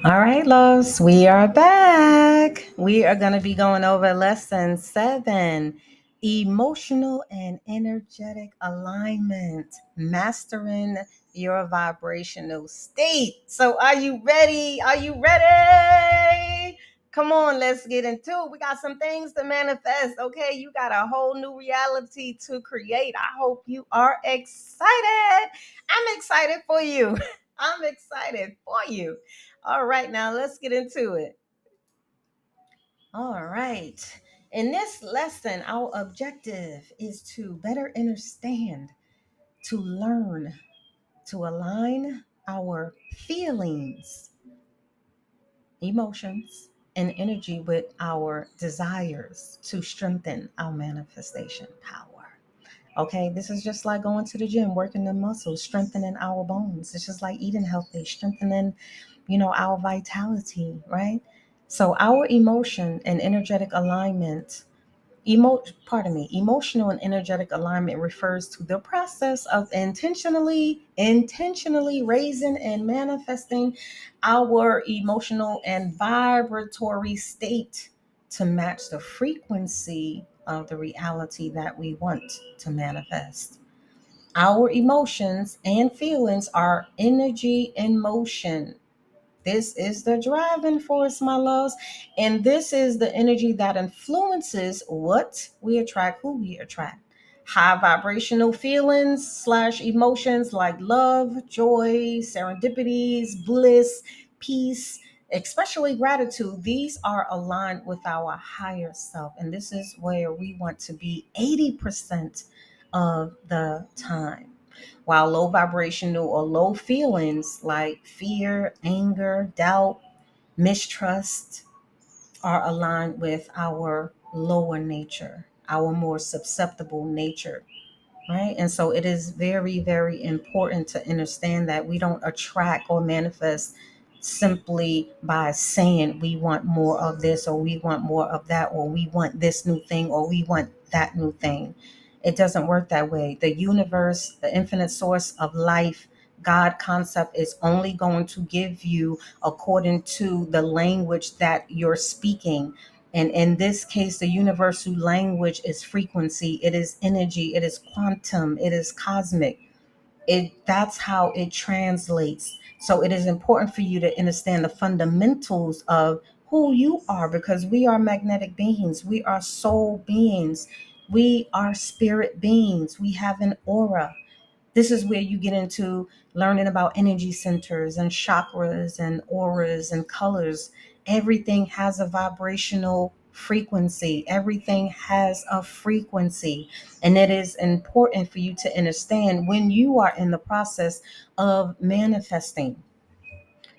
All right, loves, we are back. We are going to be going over lesson 7, emotional and energetic alignment, mastering your vibrational state. So, are you ready? Are you ready? Come on, let's get into it. We got some things to manifest, okay? You got a whole new reality to create. I hope you are excited. I'm excited for you. I'm excited for you. All right, now let's get into it. All right. In this lesson, our objective is to better understand, to learn, to align our feelings, emotions, and energy with our desires to strengthen our manifestation power. Okay, this is just like going to the gym, working the muscles, strengthening our bones. It's just like eating healthy, strengthening, our vitality, right? So our emotion and energetic alignment, emotional and energetic alignment refers to the process of intentionally raising and manifesting our emotional and vibratory state to match the frequency of the reality that we want to manifest. Our emotions and feelings are energy in motion. This is the driving force, my loves. And this is the energy that influences what we attract, who we attract. High vibrational feelings slash emotions like love, joy, serendipities, bliss, peace, especially gratitude. These are aligned with our higher self. And this is where we want to be 80% of the time, while low vibrational or low feelings like fear, anger, doubt, mistrust are aligned with our lower nature, our more susceptible nature, right? And so it is very, very important to understand that we don't attract or manifest simply by saying we want more of this or we want more of that or we want this new thing or we want that new thing. It doesn't work that way. The universe, the infinite source of life, God concept is only going to give you according to the language that you're speaking. And in this case, the universal language is frequency, it is energy, it is quantum, it is cosmic. That's how it translates. So it is important for you to understand the fundamentals of who you are, because we are magnetic beings, we are soul beings, we are spirit beings, we have an aura. This is where you get into learning about energy centers and chakras and auras and colors. Everything has a vibrational frequency. Everything has a frequency. And it is important for you to understand when you are in the process of manifesting.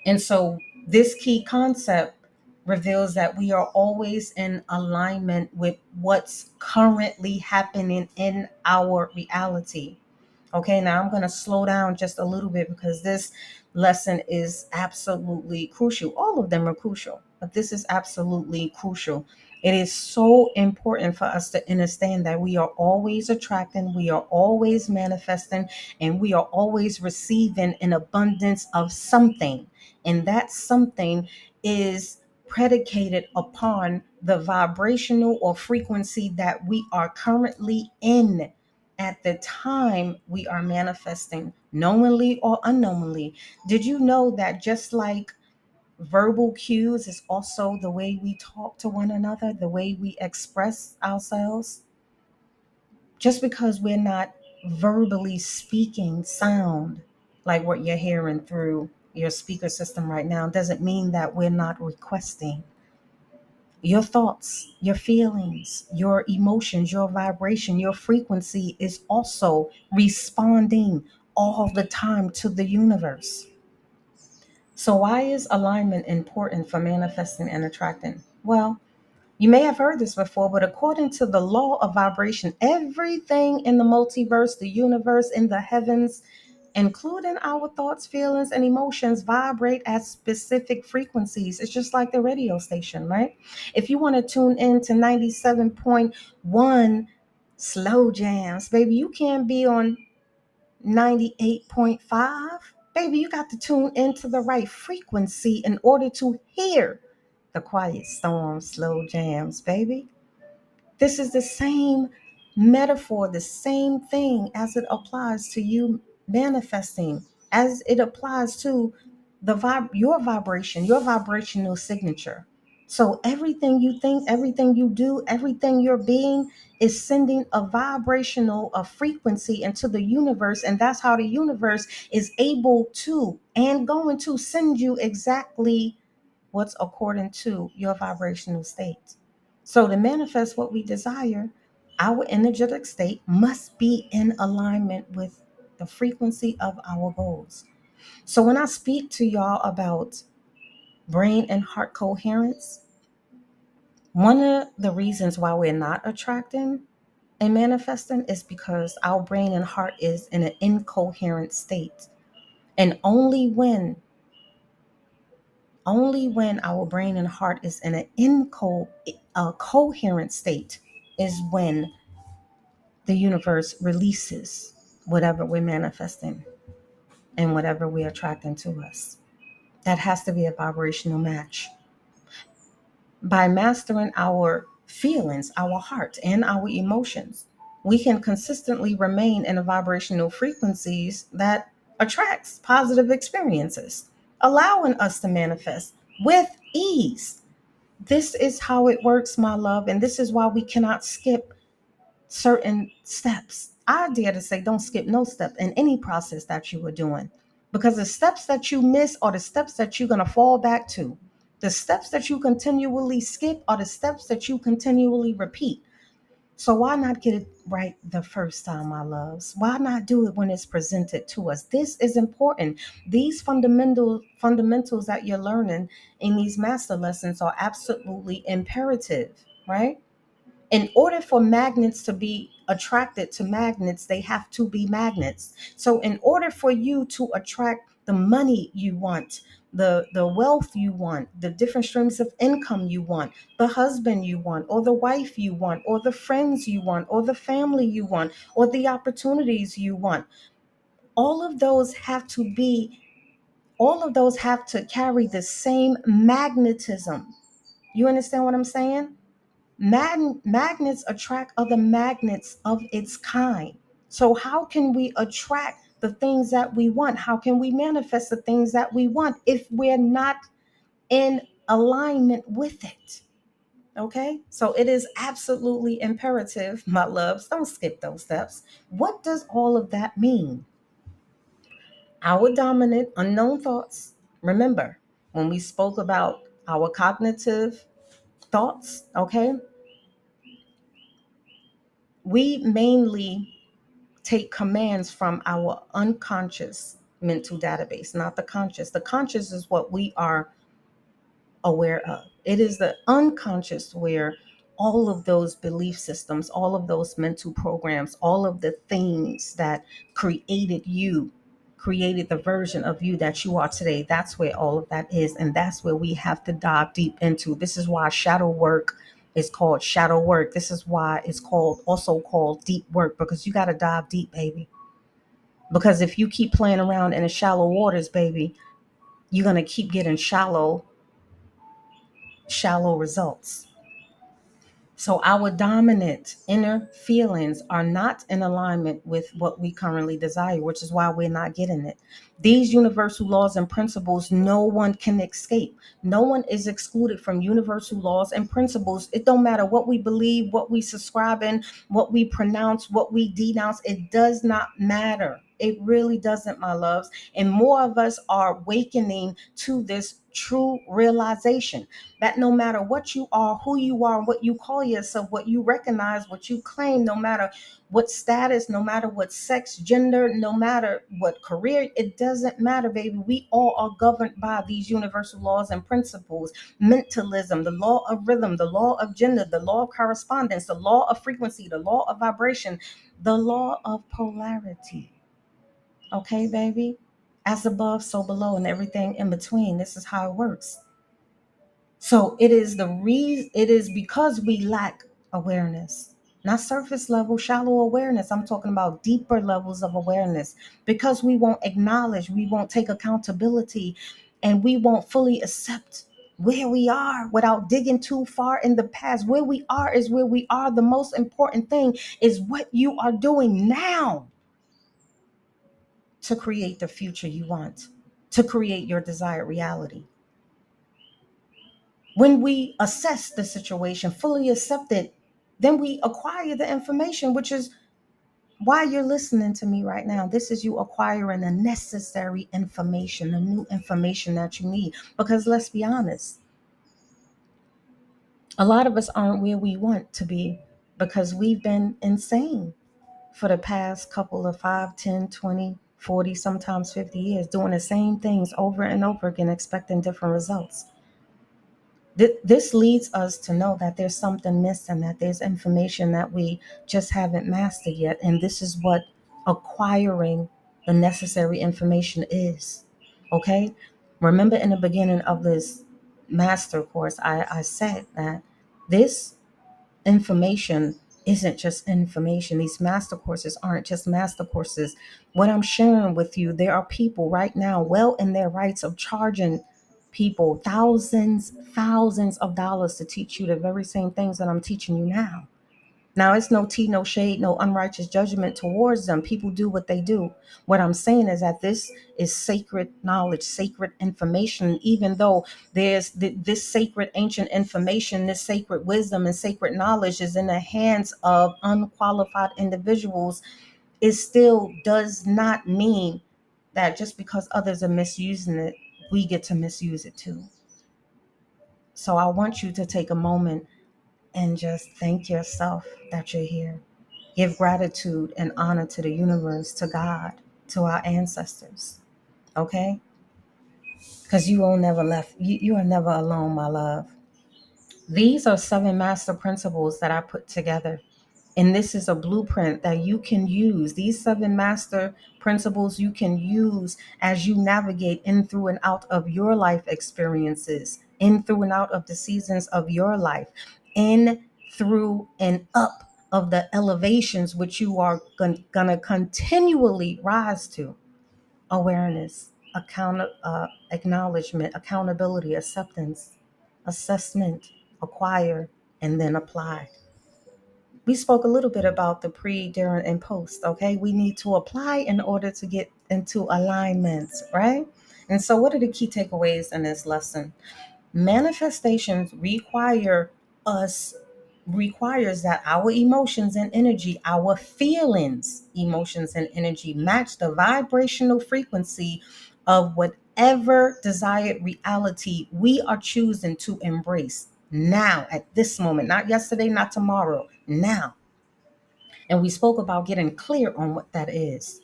And so this key concept reveals that we are always in alignment with what's currently happening in our reality. Okay, now I'm going to slow down just a little bit because this lesson is absolutely crucial. All of them are crucial, but this is absolutely crucial. It is so important for us to understand that we are always attracting, we are always manifesting, and we are always receiving an abundance of something. And that something is predicated upon the vibrational or frequency that we are currently in at the time we are manifesting, knowingly or unknowingly. Did you know that just like verbal cues is also the way we talk to one another, the way we express ourselves? Just because we're not verbally speaking sound like what you're hearing through your speaker system right now doesn't mean that we're not requesting. Your thoughts, your feelings, your emotions, your vibration, your frequency is also responding all the time to the universe. So, why is alignment important for manifesting and attracting? Well, you may have heard this before, but according to the law of vibration, everything in the multiverse, the universe, in the heavens, including our thoughts, feelings, and emotions, vibrate at specific frequencies. It's just like the radio station, right? If you want to tune in to 97.1 slow jams, baby, you can't be on 98.5. Baby, you got to tune into the right frequency in order to hear the quiet storms, slow jams, baby. This is the same metaphor, the same thing as it applies to you manifesting, as it applies to your vibration, your vibrational signature. So everything you think, everything you do, everything you're being is sending a vibrational, a frequency into the universe, and that's how the universe is able to and going to send you exactly what's according to your vibrational state. So, to manifest what we desire, our energetic state must be in alignment with the frequency of our goals. So, when I speak to y'all about brain and heart coherence, one of the reasons why we're not attracting and manifesting is because our brain and heart is in an incoherent state. And only when our brain and heart is in a coherent state is when the universe releases whatever we're manifesting and whatever we're attracting to us. That has to be a vibrational match. By mastering our feelings, our heart, and our emotions, we can consistently remain in a vibrational frequencies that attracts positive experiences, allowing us to manifest with ease. This is how it works, my love, and this is why we cannot skip certain steps. I dare to say, don't skip no step in any process that you are doing, because the steps that you miss are the steps that you're going to fall back to. The steps that you continually skip are the steps that you continually repeat. So why not get it right the first time, my loves? Why not do it when it's presented to us? This is important. These fundamentals that you're learning in these master lessons are absolutely imperative, right? In order for magnets to be attracted to magnets, they have to be magnets. So in order for you to attract the money you want, the wealth you want, the different streams of income you want, the husband you want, or the wife you want, or the friends you want, or the family you want, or the opportunities you want, all of those have to be all of those have to carry the same magnetism. You understand what I'm saying? Magnets attract other magnets of its kind. So, how can we attract the things that we want? How can we manifest the things that we want if we're not in alignment with it? Okay, so it is absolutely imperative, my loves. Don't skip those steps. What does all of that mean? Our dominant unknown thoughts. Remember, when we spoke about our cognitive thoughts, okay, we mainly take commands from our unconscious mental database, not the conscious. The conscious is what we are aware of. It is the unconscious where all of those belief systems, all of those mental programs, all of the things that created you, created the version of you that you are today. That's where all of that is. And that's where we have to dive deep into. This is why shadow work is called shadow work. This is why it's also called deep work, because you got to dive deep, baby. Because if you keep playing around in the shallow waters, baby, you're going to keep getting shallow results. So our dominant inner feelings are not in alignment with what we currently desire, which is why we're not getting it. These universal laws and principles, no one can escape. No one is excluded from universal laws and principles. It don't matter what we believe, what we subscribe in, what we pronounce, what we denounce. It does not matter. It really doesn't, my loves. And more of us are awakening to this true realization that no matter what you are, who you are, what you call yourself, what you recognize, what you claim, no matter what status, no matter what sex, gender, no matter what career, it doesn't matter, baby. We all are governed by these universal laws and principles. Mentalism, the law of rhythm, the law of gender, the law of correspondence, the law of frequency, the law of vibration, the law of polarity. Okay, baby? As above, so below, and everything in between. This is how it works. So it is because we lack awareness. Not surface level, shallow awareness. I'm talking about deeper levels of awareness, because we won't acknowledge, we won't take accountability, and we won't fully accept where we are without digging too far in the past. Where we are is where we are. The most important thing is what you are doing now to create the future you want, to create your desired reality. When we assess the situation, fully accept it, then we acquire the information, which is why you're listening to me right now. This is you acquiring the necessary information, the new information that you need. Because let's be honest, a lot of us aren't where we want to be because we've been insane for the past couple of 5, 10, 20, 40, sometimes 50 years, doing the same things over and over again, expecting different results. This leads us to know that there's something missing, that there's information that we just haven't mastered yet. And this is what acquiring the necessary information is. Okay? Remember in the beginning of this master course, I said that this information isn't just information. These master courses aren't just master courses. What I'm sharing with you, there are people right now well in their rights of charging people thousands of dollars to teach you the very same things that I'm teaching you now. Now, it's no tea, no shade, no unrighteous judgment towards them. People do what they do. What I'm saying is that this is sacred knowledge, sacred information. Even though there's this sacred ancient information, this sacred wisdom and sacred knowledge is in the hands of unqualified individuals, it still does not mean that just because others are misusing it, we get to misuse it too. So I want you to take a moment and just thank yourself that you're here. Give gratitude and honor to the universe, to God, to our ancestors. Okay? Because you will never left. You are never alone, my love. These are 7 master principles that I put together. And this is a blueprint that you can use. These 7 master principles you can use as you navigate in, through, and out of your life experiences, in, through, and out of the seasons of your life, in, through, and up of the elevations which you are going to continually rise to. Awareness, acknowledgement, accountability, acceptance, assessment, acquire, and then apply. We spoke a little bit about the pre, during, and post. Okay, we need to apply in order to get into alignment, right? And so, what are the key takeaways in this lesson? Manifestations us requires that our emotions and energy, our feelings, emotions and energy match the vibrational frequency of whatever desired reality we are choosing to embrace now, at this moment, not yesterday, not tomorrow, now. And we spoke about getting clear on what that is.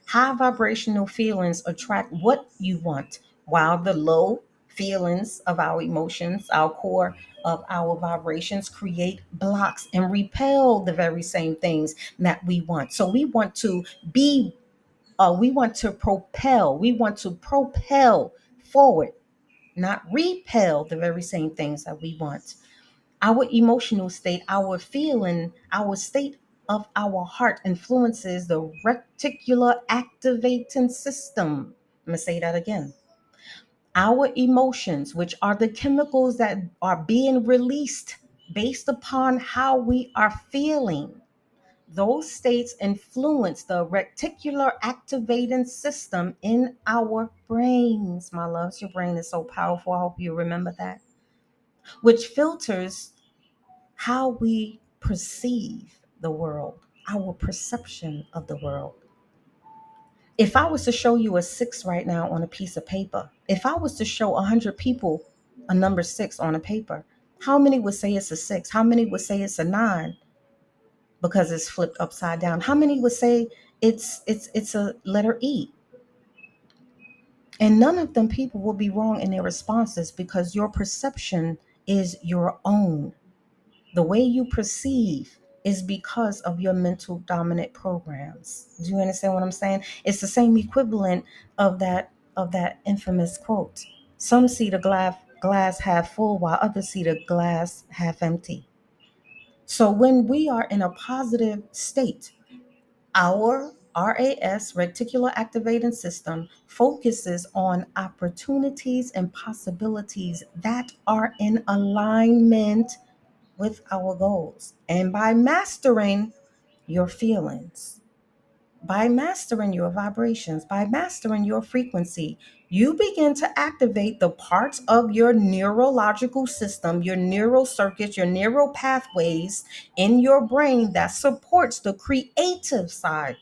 High vibrational feelings attract what you want, while the low feelings of our emotions, our core of our vibrations, create blocks and repel the very same things that we want. So we want to be, we want to propel forward, not repel the very same things that we want. Our emotional state, our feeling, our state of our heart influences the reticular activating system. I'm going to say that again. Our emotions, which are the chemicals that are being released based upon how we are feeling, those states influence the reticular activating system in our brains. My loves, your brain is so powerful. I hope you remember that. Which filters how we perceive the world, our perception of the world. If I was to show you a 6 right now on a piece of paper, if I was to show 100 people a number 6 on a paper, how many would say it's a 6? How many would say it's a 9 because it's flipped upside down? How many would say it's a letter E? And none of them people will be wrong in their responses because your perception is your own. The way you perceive is because of your mental dominant programs. Do you understand what I'm saying? It's the same equivalent of that infamous quote. Some see the glass half full while others see the glass half empty. So when we are in a positive state, our RAS, reticular activating system, focuses on opportunities and possibilities that are in alignment with our goals. And by mastering your feelings, by mastering your vibrations, by mastering your frequency, you begin to activate the parts of your neurological system, your neural circuits, your neural pathways in your brain that supports the creative side,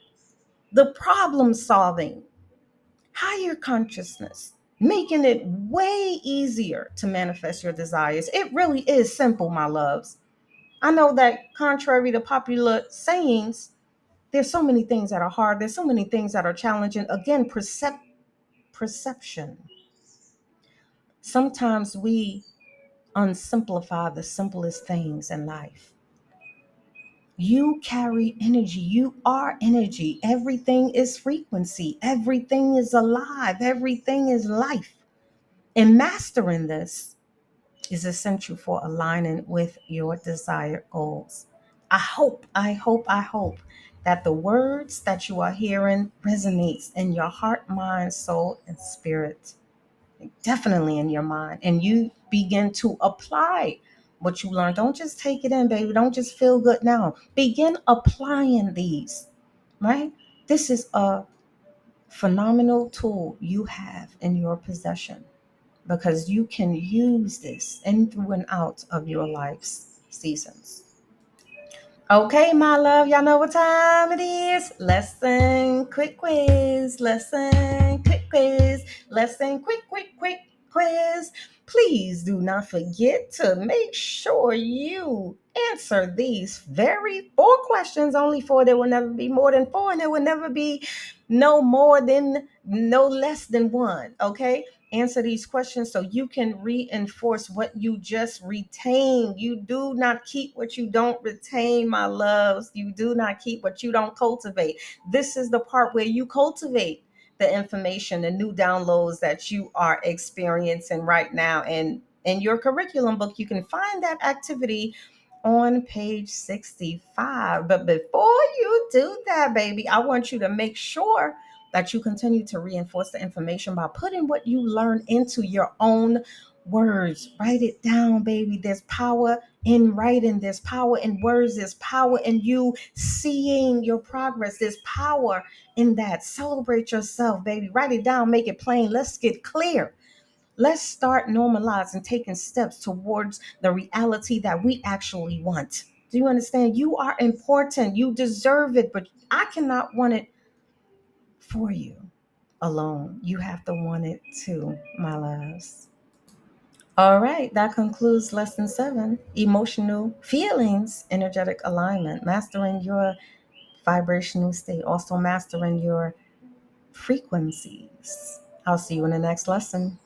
the problem solving, higher consciousness, making it way easier to manifest your desires. It really is simple, my loves. I know that contrary to popular sayings, there's so many things that are hard. There's so many things that are challenging. Again, perception. Sometimes we unsimplify the simplest things in life. You carry energy. You are energy. Everything is frequency. Everything is alive. Everything is life. And mastering this is essential for aligning with your desired goals. I hope that the words that you are hearing resonates in your heart, mind, soul, and spirit. Definitely in your mind. And you begin to apply what you learned. Don't just take it in, baby. Don't just feel good now. Begin applying these, right? This is a phenomenal tool you have in your possession, because you can use this in through and out of your life's seasons. Okay, my love, y'all know what time it is. Lesson quick quiz. Lesson quick quiz. Lesson quick quiz. Please do not forget to make sure you answer these very four questions. Only four. There will never be more than four, and there will never be no less than one. Okay, answer these questions so you can reinforce what you just retained. You do not keep what you don't retain, my loves. You do not keep what you don't cultivate. This is the part where you cultivate the information, the new downloads that you are experiencing right now. And in your curriculum book, you can find that activity on page 65. But before you do that, baby, I want you to make sure that you continue to reinforce the information by putting what you learn into your own words. Write it down, baby. There's power in writing, there's power in words, there's power in you seeing your progress, there's power in that. Celebrate yourself, baby. Write it down, make it plain. Let's get clear. Let's start normalizing taking steps towards the reality that we actually want. Do you understand? You are important. You deserve it, but I cannot want it for you alone. You have to want it too, my loves. All right, that concludes lesson 7, emotional feelings, energetic alignment, mastering your vibrational state, also mastering your frequencies. I'll see you in the next lesson.